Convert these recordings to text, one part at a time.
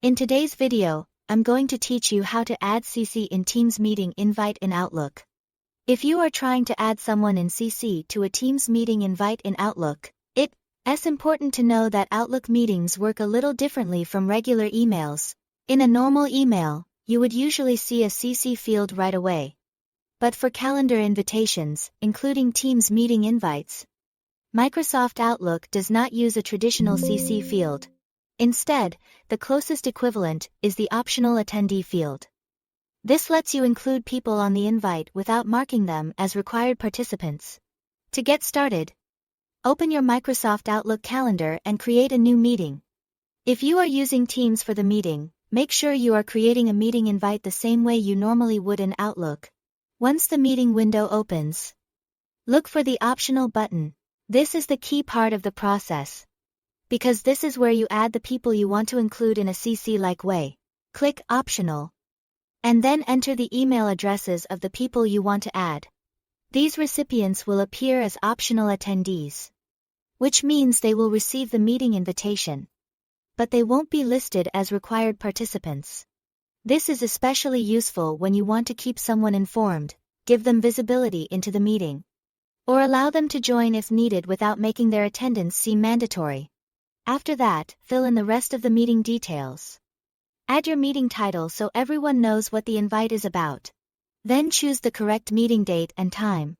In today's video, I'm going to teach you how to add CC in Teams meeting invite in Outlook. If you are trying to add someone in CC to a Teams meeting invite in Outlook, it's important to know that Outlook meetings work a little differently from regular emails. In a normal email, you would usually see a CC field right away. But for calendar invitations, including Teams meeting invites, Microsoft Outlook does not use a traditional CC field. Instead, the closest equivalent is the optional attendee field. This lets you include people on the invite without marking them as required participants. To get started, open your Microsoft Outlook calendar and create a new meeting. If you are using Teams for the meeting, make sure you are creating a meeting invite the same way you normally would in Outlook. Once the meeting window opens, look for the optional button. This is the key part of the process, because this is where you add the people you want to include in a CC-like way. Click Optional, and then enter the email addresses of the people you want to add. These recipients will appear as optional attendees, which means they will receive the meeting invitation, but they won't be listed as required participants. This is especially useful when you want to keep someone informed, give them visibility into the meeting, or allow them to join if needed without making their attendance seem mandatory. After that, fill in the rest of the meeting details. Add your meeting title so everyone knows what the invite is about. Then choose the correct meeting date and time,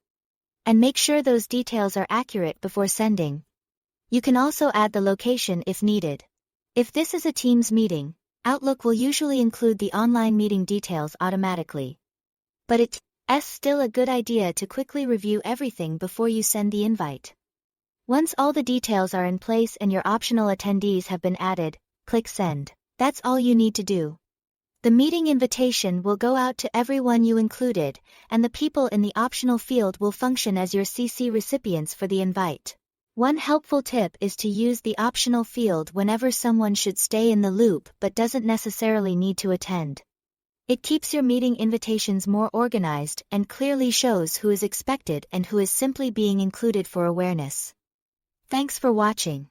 and make sure those details are accurate before sending. You can also add the location if needed. If this is a Teams meeting, Outlook will usually include the online meeting details automatically. But it's still a good idea to quickly review everything before you send the invite. Once all the details are in place and your optional attendees have been added, click Send. That's all you need to do. The meeting invitation will go out to everyone you included, and the people in the optional field will function as your CC recipients for the invite. One helpful tip is to use the optional field whenever someone should stay in the loop but doesn't necessarily need to attend. It keeps your meeting invitations more organized and clearly shows who is expected and who is simply being included for awareness. Thanks for watching.